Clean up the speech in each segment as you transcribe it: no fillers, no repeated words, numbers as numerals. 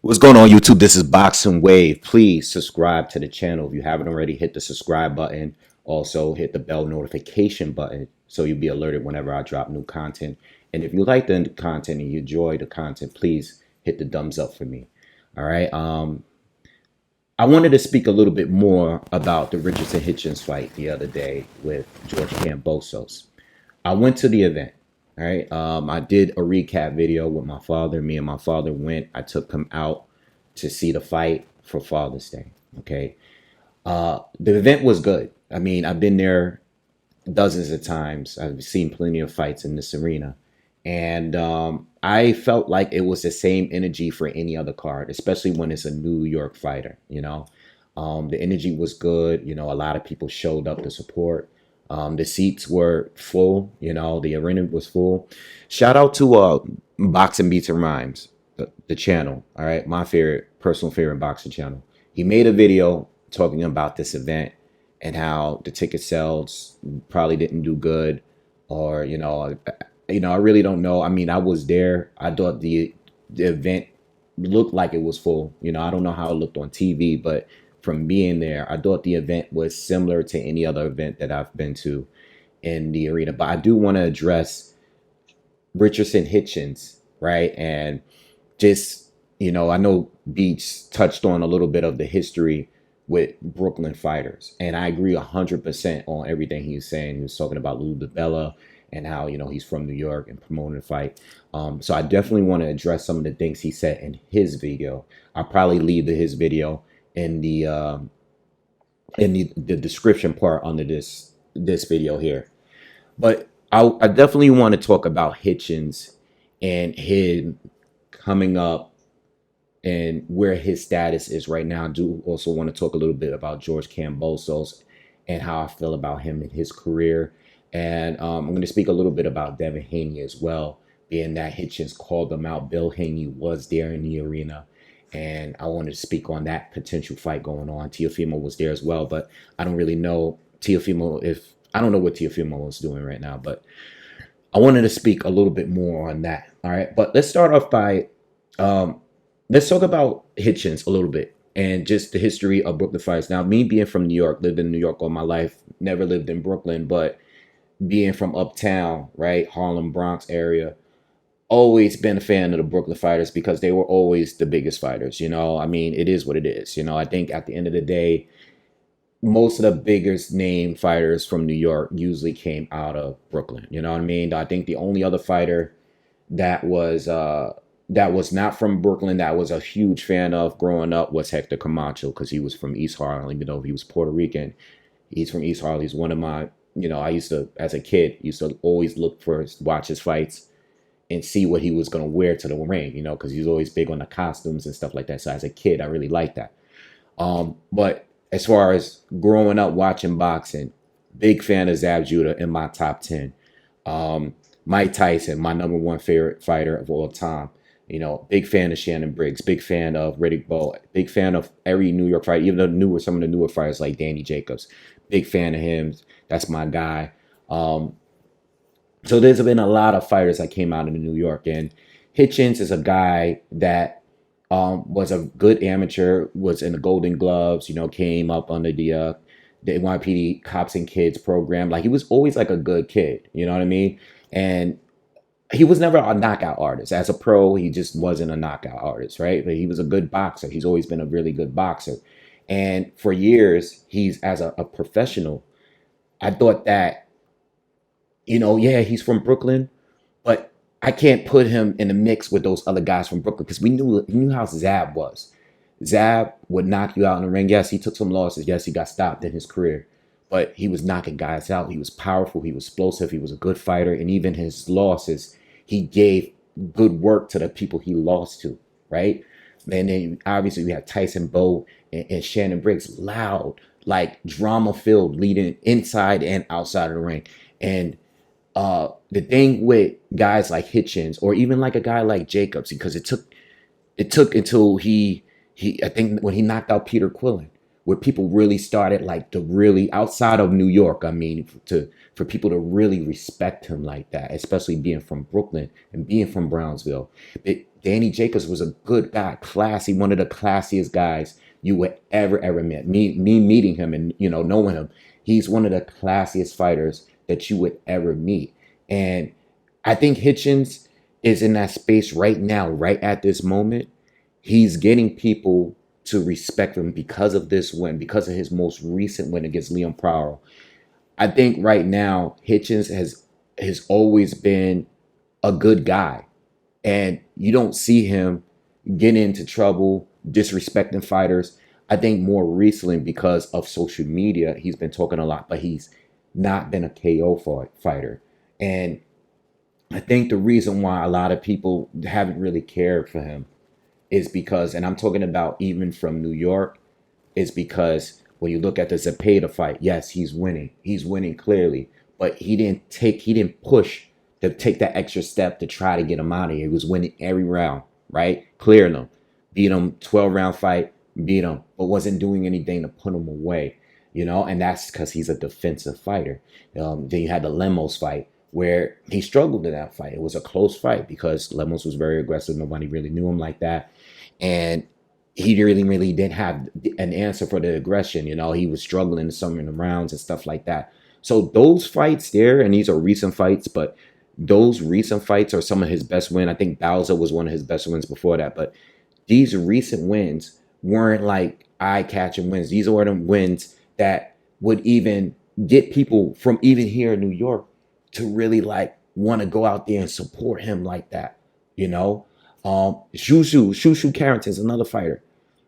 What's going on, YouTube? This is Boxingwave. Please subscribe to the channel if you haven't already. Hit the subscribe button. Also, hit the bell notification button so you'll be alerted whenever I drop new content. And if you like the content and you enjoy the content, please hit the thumbs up for me. All right. I wanted to speak a little bit more about the Richardson Hitchins fight the other day with George Kambosos. I went to the event. All right. I did a recap video with my father. Me and my father went. I took him out to see the fight for Father's Day. Okay. The event was good. I mean, I've been there dozens of times. I've seen plenty of fights in this arena. And I felt like it was the same energy for any other card, especially when it's a New York fighter, The energy was good. A lot of people showed up to support. The seats were full, the arena was full. Shout out to Boxing Beats and Rhymes, the channel, all right? My personal favorite boxing channel. He made a video talking about this event and how the ticket sales probably didn't do good, or I really don't know. I mean, I was there. I thought the event looked like it was full. I don't know how it looked on TV, but from being there, I thought the event was similar to any other event that I've been to in the arena. But I do want to address Richardson Hitchins, right? And just, I know Beats touched on a little bit of the history with Brooklyn fighters. And I agree 100% on everything he was saying. He was talking about Lou DiBella and how, he's from New York and promoting the fight. So I definitely want to address some of the things he said in his video. I'll probably leave his video in the description part under this video here. But I definitely want to talk about Hitchins and him coming up and where his status is right now. I do also want to talk a little bit about George Kambosos and how I feel about him in his career. And I'm going to speak a little bit about Devin Haney as well, being that Hitchins called him out. Bill Haney was there in the arena. And I wanted to speak on that potential fight going on. Teofimo was there as well, but I don't really know I don't know what Teofimo is doing right now, but I wanted to speak a little bit more on that. All right. But let's start off by, let's talk about Hitchins a little bit and just the history of Brooklyn fights. Now, me being from New York, lived in New York all my life, never lived in Brooklyn, but being from uptown, right, Harlem, Bronx area, always been a fan of the Brooklyn fighters because they were always the biggest fighters. I mean, it is what it is. I think at the end of the day, most of the biggest name fighters from New York usually came out of Brooklyn. You know what I mean? I think the only other fighter that was not from Brooklyn that I was a huge fan of growing up was Hector Camacho, because he was from East Harlem. Even though he was Puerto Rican, he's from East Harlem. He's one of my, I used to, as a kid, always watch his fights and see what he was going to wear to the ring, because he's always big on the costumes and stuff like that. So as a kid, I really liked that. But as far as growing up watching boxing, big fan of Zab Judah in my top 10. Mike Tyson, my number one favorite fighter of all time. Big fan of Shannon Briggs, big fan of Riddick Bowe, big fan of every New York fighter, even some of the newer fighters like Danny Jacobs. Big fan of him. That's my guy. So there's been a lot of fighters that came out of New York, and Hitchins is a guy that was a good amateur, was in the Golden Gloves, came up under the NYPD Cops and Kids program. Like, he was always like a good kid, you know what I mean? And he was never a knockout artist. As a pro, he just wasn't a knockout artist, right? But he was a good boxer. He's always been a really good boxer. And for years, he's as a professional, I thought that, yeah, he's from Brooklyn, but I can't put him in the mix with those other guys from Brooklyn because we knew how Zab was. Zab would knock you out in the ring. Yes, he took some losses. Yes, he got stopped in his career, but he was knocking guys out. He was powerful. He was explosive. He was a good fighter. And even his losses, he gave good work to the people he lost to, right? And then obviously we have Tyson Bowe and Shannon Briggs, loud, like drama-filled, leading inside and outside of the ring. And the thing with guys like Hitchins, or even like a guy like Jacobs, because it took until I think when he knocked out Peter Quillen, where people really started like to really, outside of New York, I mean, for people to really respect him like that, especially being from Brooklyn and being from Brownsville. Danny Jacobs was a good guy, classy, one of the classiest guys you would ever met. Me meeting him and knowing him, he's one of the classiest fighters that you would ever meet. And I think Hitchins is in that space right now, right at this moment. He's getting people to respect him because of this win, because of his most recent win against Liam Prowell. I think right now Hitchins has always been a good guy, and you don't see him get into trouble, disrespecting fighters. I think more recently because of social media, he's been talking a lot, but he's not been a KO fighter. And I think the reason why a lot of people haven't really cared for him is because, and I'm talking about even from New York, is because when you look at the Zepeda fight, yes, he's winning. He's winning clearly, but he didn't push to take that extra step to try to get him out of here. He was winning every round, right? Clearing them, beat him, 12-round fight, beat him, but wasn't doing anything to put him away, and that's because he's a defensive fighter. Then you had the Lemos fight where he struggled in that fight. It was a close fight because Lemos was very aggressive. Nobody really knew him like that. And he really didn't have an answer for the aggression. He was struggling in some of the rounds and stuff like that. So those fights there, and these are recent fights, but those recent fights are some of his best wins. I think Bowser was one of his best wins before that. But these recent wins weren't like eye-catching wins. These are the wins that would even get people from even here in New York to really like want to go out there and support him like that. Shushu Carrington's another fighter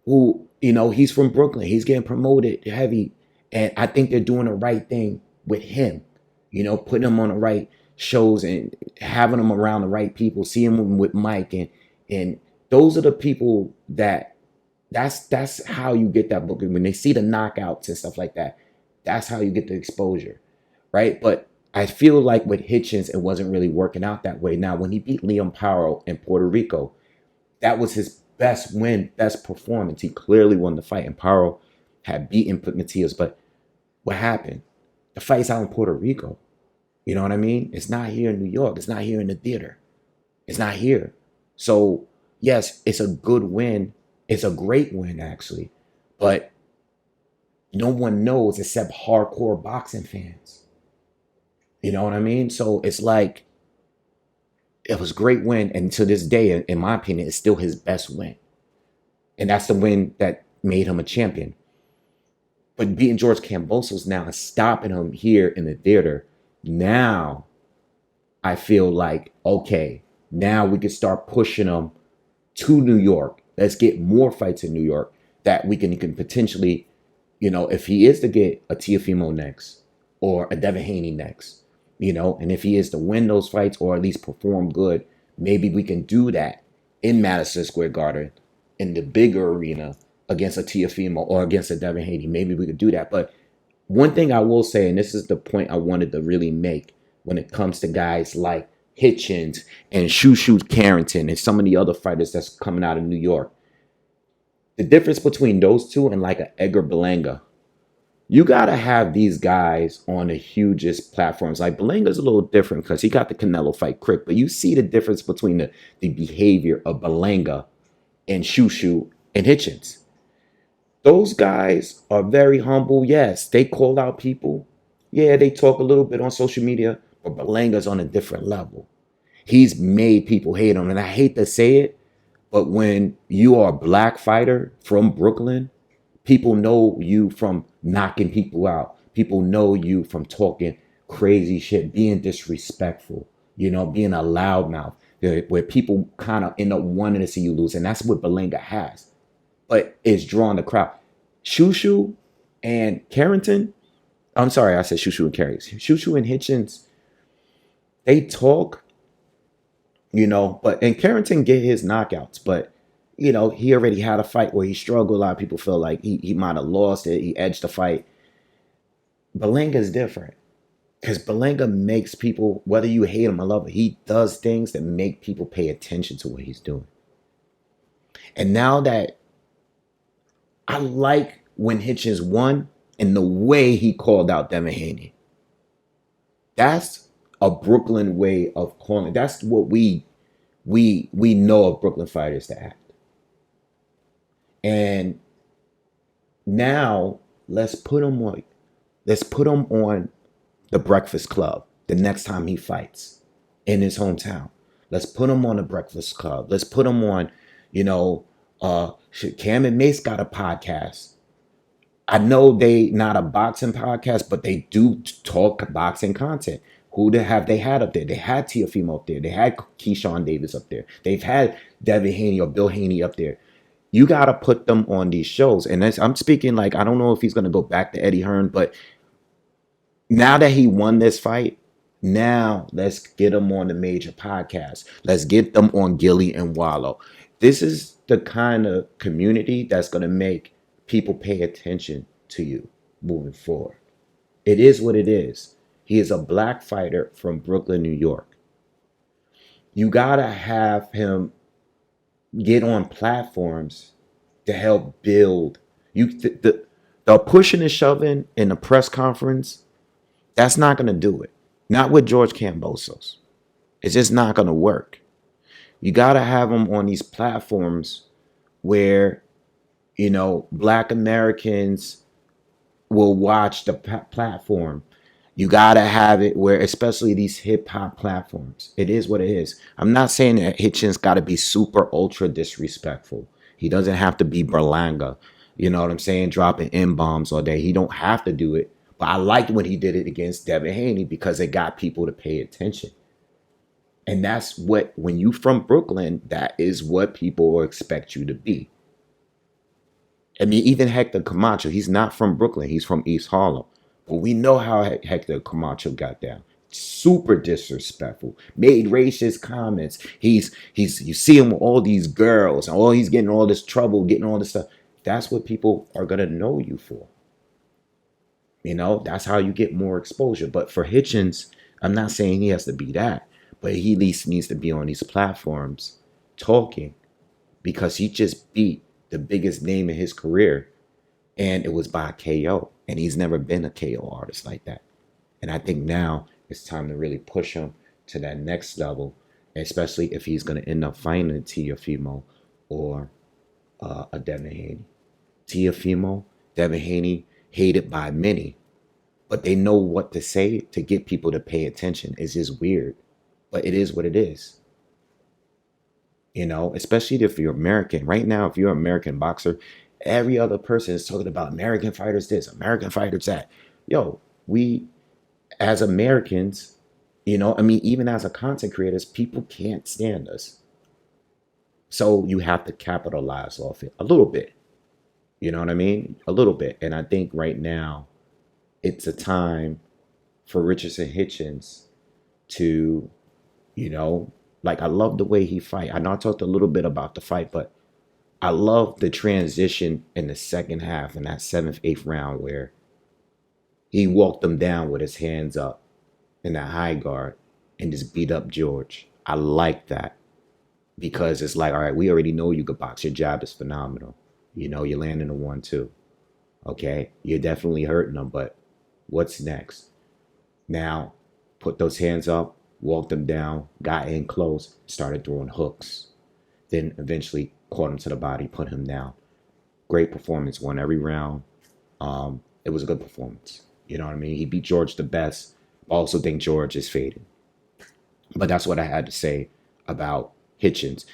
who, he's from Brooklyn. He's getting promoted heavy. And I think they're doing the right thing with him, putting him on the right shows and having him around the right people, seeing him with Mike. And those are the people that's how you get that booking. When they see the knockouts and stuff like that, that's how you get the exposure, right? But I feel like with Hitchins, it wasn't really working out that way. Now, when he beat Liam Powell in Puerto Rico, that was his best win, best performance. He clearly won the fight, and Powell had beaten Matias. But what happened? The fight's out in Puerto Rico. You know what I mean? It's not here in New York. It's not here in the theater. It's not here. So, yes, it's a good win. It's a great win, actually. But no one knows except hardcore boxing fans. You know what I mean? So it's like, it was a great win. And to this day, in my opinion, it's still his best win. And that's the win that made him a champion. But beating George Kambosos now and stopping him here in the theater, now I feel like, okay, now we can start pushing him to New York. Let's get more fights in New York that we can potentially, if he is to get a Teofimo next or a Devin Haney next, and if he is to win those fights or at least perform good, maybe we can do that in Madison Square Garden in the bigger arena against a Teofimo or against a Devin Haney. Maybe we could do that. But one thing I will say, and this is the point I wanted to really make when it comes to guys like Hitchins and Shushu Carrington and some of the other fighters that's coming out of New York. The difference between those two and like a Edgar Berlanga, you got to have these guys on the hugest platforms. Like Belanga's a little different because he got the Canelo fight quick, but you see the difference between the behavior of Berlanga and Shushu and Hitchins. Those guys are very humble. Yes, they call out people. Yeah, they talk a little bit on social media, but Belanga's on a different level. He's made people hate him. And I hate to say it, but when you are a black fighter from Brooklyn, people know you from knocking people out. People know you from talking crazy shit, being disrespectful, being a loudmouth, where people kind of end up wanting to see you lose. And that's what Berlanga has. But it's drawing the crowd. Shushu and Carrington, I'm sorry, I said Shushu and Carrington. Shushu and Hitchins, they talk, and Carrington get his knockouts, but he already had a fight where he struggled. A lot of people feel like he might have lost it. He edged the fight. Belanga's different because Berlanga makes people, whether you hate him or love him, he does things that make people pay attention to what he's doing. And now that I like when Hitchins won and the way he called out Devin Haney. That's a Brooklyn way of calling. That's what we we know of Brooklyn fighters to act. And now let's put him on the Breakfast Club the next time he fights in his hometown. Let's put him on the Breakfast Club. Let's put him on, you know, Cam and Mace got a podcast. I know they not a boxing podcast, but they do talk boxing content. Have they had up there? They had Teofimo up there. They had Keyshawn Davis up there. They've had Devin Haney or Bill Haney up there. You got to put them on these shows. And I'm speaking like, I don't know if he's going to go back to Eddie Hearn, but now that he won this fight, now let's get him on the major podcast. Let's get them on Gilly and Wallow. This is the kind of community that's going to make people pay attention to you moving forward. It is what it is. He is a black fighter from Brooklyn, New York. You got to have him get on platforms to help build. The pushing and shoving in the press conference, that's not going to do it. Not with George Kambosos. It's just not going to work. You got to have him on these platforms where, you know, Black Americans will watch the platform. You got to have it where, especially these hip hop platforms, it is what it is. I'm not saying that Hitchins got to be super ultra disrespectful. He doesn't have to be Berlanga. You know what I'm saying? Dropping M-bombs all day. He don't have to do it. But I liked when he did it against Devin Haney because it got people to pay attention. And that's what, when you from Brooklyn, that is what people will expect you to be. I mean, even Hector Camacho, he's not from Brooklyn. He's from East Harlem. But we know how Hector Camacho got down. Super disrespectful. Made racist comments. You see him with all these girls, and he's getting all this trouble, getting all this stuff. That's what people are going to know you for. You know, that's how you get more exposure. But for Hitchins, I'm not saying he has to be that, but he at least needs to be on these platforms talking, because he just beat the biggest name in his career, and it was by KO. And he's never been a KO artist like that. And I think now it's time to really push him to that next level, especially if he's going to end up fighting a Teofimo or a Devin Haney. Teofimo, Devin Haney, hated by many, but they know what to say to get people to pay attention. It's just weird, but it is what it is. You know, especially if you're American. Right now, if you're an American boxer, every other person is talking about American fighters this, American fighters that. Yo, we as Americans, you know, I mean, even as a content creators, people can't stand us. So you have to capitalize off it a little bit. You know what I mean? A little bit. And I think right now it's a time for Richardson Hitchins to, you know, like, I love the way he fight. I know I talked a little bit about the fight, but I love the transition in the second half in that 7th, 8th round where he walked them down with his hands up in that high guard and just beat up George. I like that because it's like, all right, we already know you could box. Your jab is phenomenal. You know, you're landing a 1-2. Okay? You're definitely hurting them, but what's next? Now, put those hands up, walked them down, got in close, started throwing hooks. Then eventually caught him to the body, put him down. Great performance, won every round. It was a good performance. You know what I mean? He beat George the best. I also think George is fading. But that's what I had to say about Hitchins.